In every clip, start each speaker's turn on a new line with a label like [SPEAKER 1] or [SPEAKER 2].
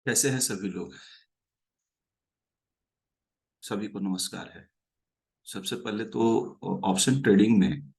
[SPEAKER 1] कैसे हैं सभी लोग। सभी को नमस्कार है। सबसे पहले तो ऑप्शन ट्रेडिंग में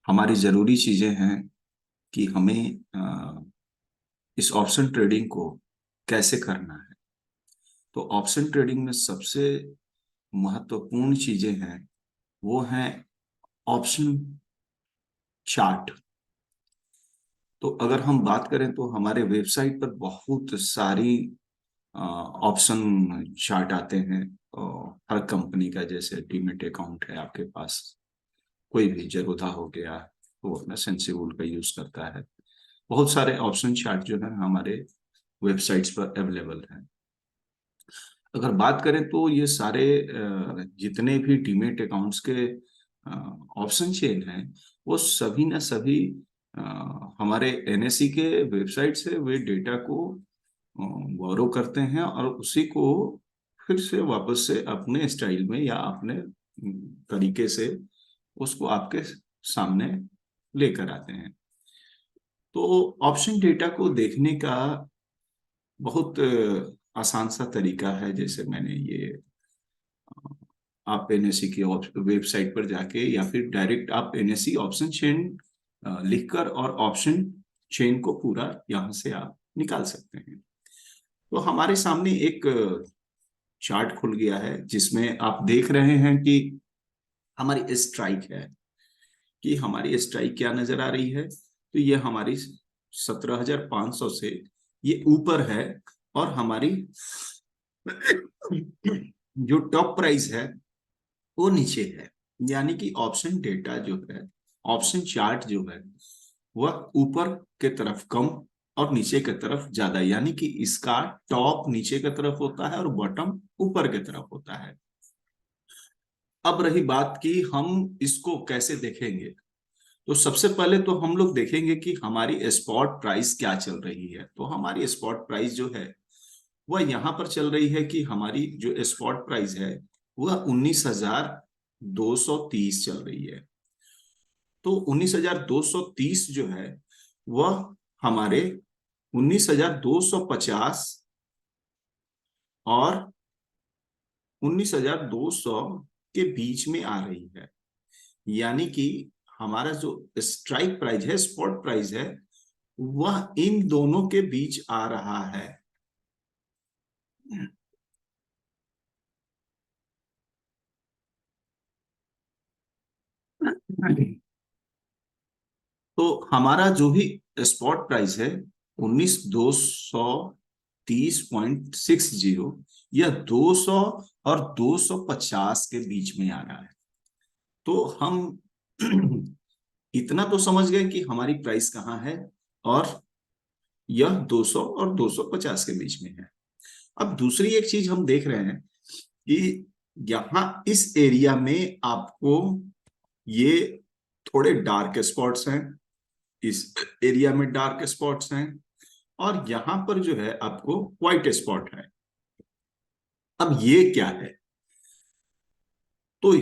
[SPEAKER 1] हमारी जरूरी चीजें हैं कि हमें इस ऑप्शन ट्रेडिंग को कैसे करना है। तो ऑप्शन ट्रेडिंग में सबसे महत्वपूर्ण चीजें हैं, वो हैं ऑप्शन चार्ट। तो अगर हम बात करें तो हमारे वेबसाइट पर बहुत सारी ऑप्शन चार्ट आते हैं। हर कंपनी का, जैसे डीमेट अकाउंट है आपके पास, कोई भी जरोधा हो गया, वो अपना सेंसिबल का यूज करता है। बहुत सारे ऑप्शन चार्ट जो है हमारे वेबसाइट्स पर अवेलेबल हैं। अगर बात करें तो ये सारे जितने भी डीमेट अकाउंट्स के ऑप्शन चेन हैं, वो सभी ना सभी अ, हमारे एनएसई के वेबसाइट से वे डेटा को बोरो करते हैं और उसी को फिर से वापस से अपने स्टाइल में या अपने तरीके से उसको आपके सामने लेकर आते हैं। तो ऑप्शन डेटा को देखने का बहुत आसान सा तरीका है। जैसे मैंने ये आप एनएससी की वेबसाइट पर जाके या फिर डायरेक्ट आप एनएससी ऑप्शन चेन लिखकर और ऑप्शन चेन को पूरा यहाँ से आप निकाल सकते हैं। तो हमारे सामने एक चार्ट खुल गया है जिसमें आप देख रहे हैं कि हमारी स्ट्राइक है, कि हमारी स्ट्राइक क्या नजर आ रही है। तो ये हमारी 17,500 से ये ऊपर है, और हमारी जो टॉप प्राइस है वो नीचे है। यानी कि ऑप्शन डेटा जो है, ऑप्शन चार्ट जो है, वह ऊपर के तरफ कम और नीचे की तरफ ज्यादा, यानी कि इसका टॉप नीचे की तरफ होता है और बॉटम ऊपर की तरफ होता है। अब रही बात कि हम इसको कैसे देखेंगे। तो सबसे पहले तो हम लोग देखेंगे कि हमारी स्पॉट प्राइस क्या चल रही है। तो हमारी स्पॉट प्राइस जो है वह यहाँ पर चल रही है कि हमारी जो स्पॉट प्राइस है वह 19,230 चल रही है। तो 19,230 जो है वह हमारे 19,250 और 19,200 के बीच में आ रही है। यानी कि हमारा जो स्ट्राइक प्राइस है, स्पॉट प्राइस है, वह इन दोनों के बीच आ रहा है। तो हमारा जो भी स्पॉट प्राइस है 19,230.60, यह 200 और 250 के बीच में आ रहा है। तो हम इतना तो समझ गए कि हमारी प्राइस कहाँ है, और यह 200 और 250 के बीच में है। अब दूसरी एक चीज हम देख रहे हैं कि यहाँ इस एरिया में आपको ये थोड़े डार्क स्पॉट्स हैं, इस एरिया में डार्क स्पॉट्स हैं, और यहां पर जो है आपको व्हाइट स्पॉट है। अब ये क्या है? तो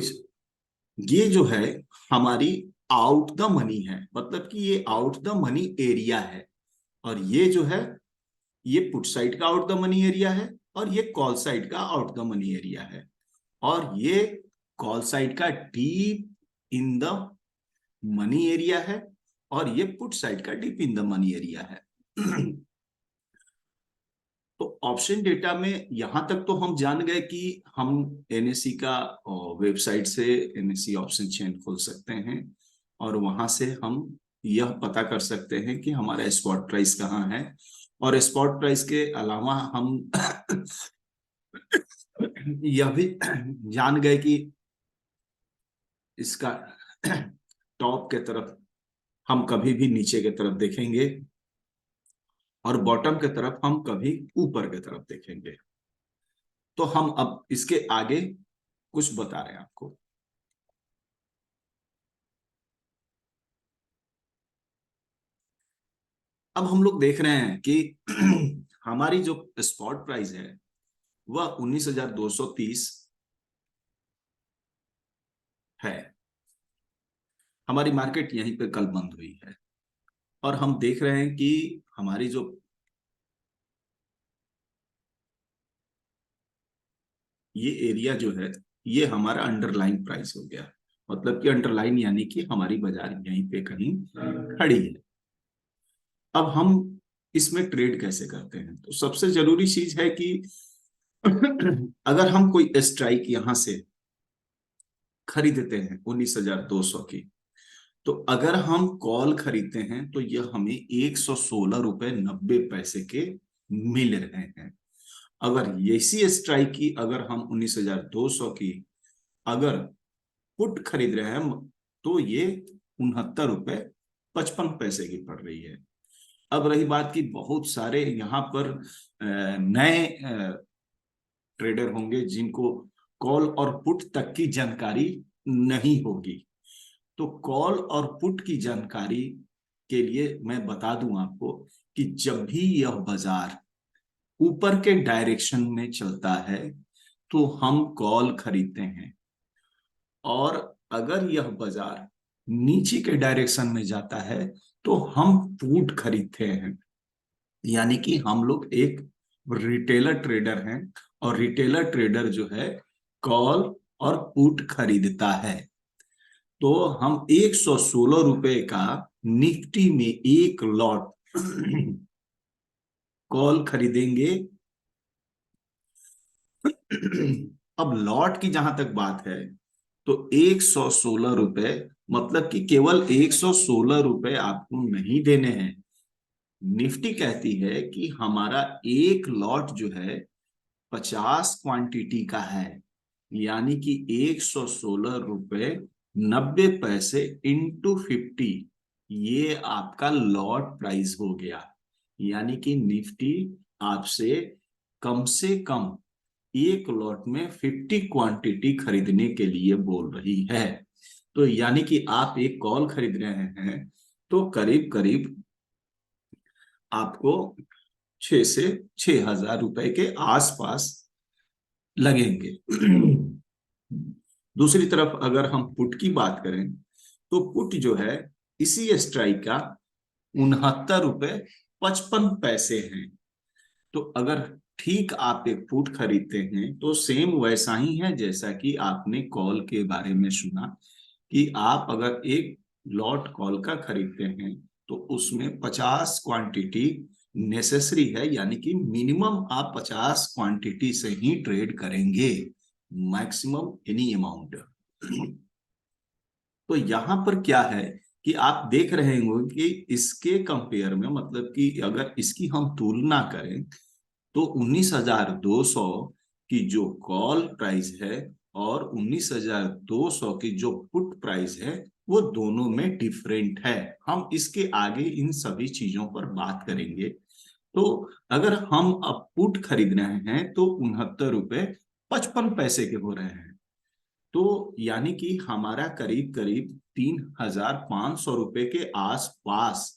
[SPEAKER 1] ये जो है हमारी आउट द मनी है, मतलब कि ये आउट द मनी एरिया है। और ये जो है, ये पुट साइड का आउट द मनी एरिया है, और ये कॉल साइड का आउट द मनी एरिया है। और ये कॉल साइड का deep in the money area है, और ये पुट साइड का deep in the money area है। तो ऑप्शन डेटा में यहां तक तो हम जान गए कि हम एनएससी का वेबसाइट से एनएससी ऑप्शन चेन खोल सकते हैं, और वहां से हम यह पता कर सकते हैं कि हमारा स्पॉट प्राइस कहाँ है। और स्पॉट प्राइस के अलावा हम यह भी जान गए कि इसका टॉप के तरफ हम कभी भी नीचे की तरफ देखेंगे, और बॉटम की तरफ हम कभी ऊपर की तरफ देखेंगे। तो हम अब इसके आगे कुछ बता रहे हैं आपको। अब हम लोग देख रहे हैं कि हमारी जो स्पॉट प्राइस है वह 19,230 है। हमारी मार्केट यहीं पे कल बंद हुई है, और हम देख रहे हैं कि हमारी जो ये एरिया जो है ये हमारा अंडरलाइन प्राइस हो गया। मतलब कि अंडरलाइन यानी कि हमारी बाजार यहीं पे कहीं खड़ी है। अब हम इसमें ट्रेड कैसे करते हैं? तो सबसे जरूरी चीज है कि अगर हम कोई स्ट्राइक यहां से खरीदते हैं 19,200 की, तो अगर हम कॉल खरीदते हैं तो यह हमें 116 रुपए 90 पैसे के मिल रहे हैं। अगर इसी स्ट्राइक की अगर हम 19,200 की अगर पुट खरीद रहे हैं तो ये 69 रुपए 55 पैसे की पड़ रही है। अब रही बात की बहुत सारे यहाँ पर नए ट्रेडर होंगे जिनको कॉल और पुट तक की जानकारी नहीं होगी। तो कॉल और पुट की जानकारी के लिए मैं बता दूं आपको कि जब भी यह बाजार ऊपर के डायरेक्शन में चलता है तो हम कॉल खरीदते हैं, और अगर यह बाजार नीचे के डायरेक्शन में जाता है तो हम पुट खरीदते हैं। यानी कि हम लोग एक रिटेलर ट्रेडर हैं, और रिटेलर ट्रेडर जो है कॉल और पुट खरीदता है। तो हम 116 रुपए का निफ्टी में एक लॉट कॉल खरीदेंगे। अब लॉट की जहां तक बात है तो 116 रुपए, मतलब कि केवल 116 रुपए आपको नहीं देने हैं। निफ्टी कहती है कि हमारा एक लॉट जो है 50 क्वांटिटी का है, यानी कि 116 रुपए 90 पैसे इंटू 50, ये आपका लॉट प्राइस हो गया। यानी कि निफ्टी आपसे कम से कम एक लॉट में 50 क्वांटिटी खरीदने के लिए बोल रही है। तो यानी कि आप एक कॉल खरीद रहे हैं तो करीब करीब आपको 6 से 6 हजार रुपए के आसपास लगेंगे। दूसरी तरफ अगर हम पुट की बात करें तो पुट जो है इसी स्ट्राइक का 69 रुपए 55 पैसे हैं। तो अगर ठीक आप एक पुट खरीदते हैं तो सेम वैसा ही है जैसा कि आपने कॉल के बारे में सुना, कि आप अगर एक लॉट कॉल का खरीदते हैं तो उसमें 50 क्वांटिटी नेसेसरी है, यानी कि मिनिमम आप 50 क्वांटिटी से ही ट्रेड करेंगे, मैक्सिमम एनी अमाउंट। तो यहां पर क्या है कि आप देख रहे होंगे कि इसके कंपेयर में, मतलब कि अगर इसकी हम तुलना करें तो 19,200 की जो कॉल प्राइस है और 19,200 की जो पुट प्राइस है वो दोनों में डिफरेंट है। हम इसके आगे इन सभी चीजों पर बात करेंगे। तो अगर हम अब पुट खरीद रहे हैं तो 69 रुपए 55 पैसे के हो रहे हैं। तो यानी कि हमारा करीब करीब 3,500 रुपए के आसपास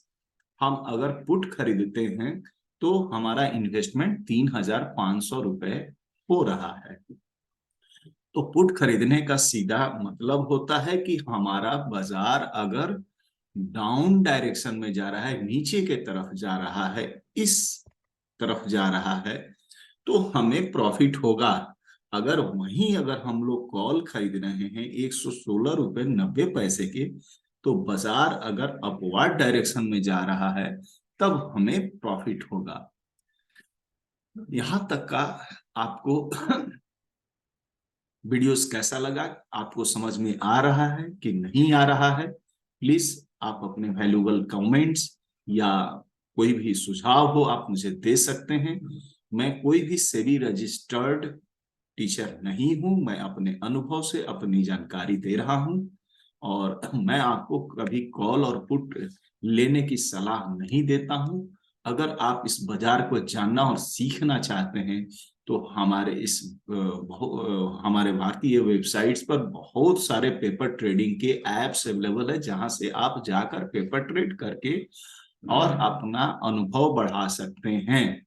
[SPEAKER 1] हम अगर पुट खरीदते हैं तो हमारा इन्वेस्टमेंट 3,500 रुपए हो रहा है। तो पुट खरीदने का सीधा मतलब होता है कि हमारा बाजार अगर डाउन डायरेक्शन में जा रहा है, नीचे के तरफ जा रहा है, इस तरफ जा रहा है, तो हमें प्रॉफिट होगा। अगर वहीं अगर हम लोग कॉल खरीद रहे हैं 116 रुपए 90 पैसे के, तो बाजार अगर अपवर्ड डायरेक्शन में जा रहा है तब हमें प्रॉफिट होगा। यहां तक का आपको वीडियोस कैसा लगा? आपको समझ में आ रहा है कि नहीं आ रहा है? प्लीज आप अपने वैल्यूबल कमेंट्स या कोई भी सुझाव हो आप मुझे दे सकते हैं। मैं कोई भी सेबी रजिस्टर्ड टीचर नहीं हूं, मैं अपने अनुभव से अपनी जानकारी दे रहा हूं, और मैं आपको कभी कॉल और पुट लेने की सलाह नहीं देता हूं। अगर आप इस बाजार को जानना और सीखना चाहते हैं तो हमारे हमारे भारतीय वेबसाइट्स पर बहुत सारे पेपर ट्रेडिंग के एप्स अवेलेबल है, जहां से आप जाकर पेपर ट्रेड करके और अपना अनुभव बढ़ा सकते हैं।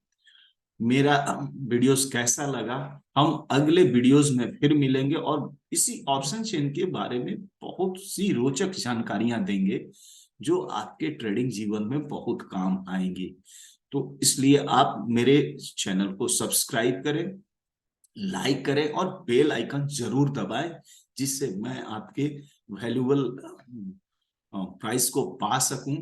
[SPEAKER 1] मेरा वीडियोस कैसा लगा? हम अगले वीडियोस में फिर मिलेंगे और इसी ऑप्शन चेन के बारे में बहुत सी रोचक जानकारियां देंगे जो आपके ट्रेडिंग जीवन में बहुत काम आएंगी। तो इसलिए आप मेरे चैनल को सब्सक्राइब करें, लाइक करें और बेल आइकन जरूर दबाएं, जिससे मैं आपके वैल्यूबल प्राइस को पा सकूं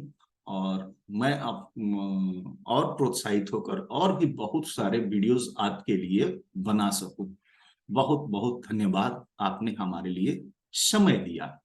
[SPEAKER 1] और मैं अब और प्रोत्साहित होकर और भी बहुत सारे वीडियोस आपके लिए बना सकूं। बहुत बहुत धन्यवाद, आपने हमारे लिए समय दिया।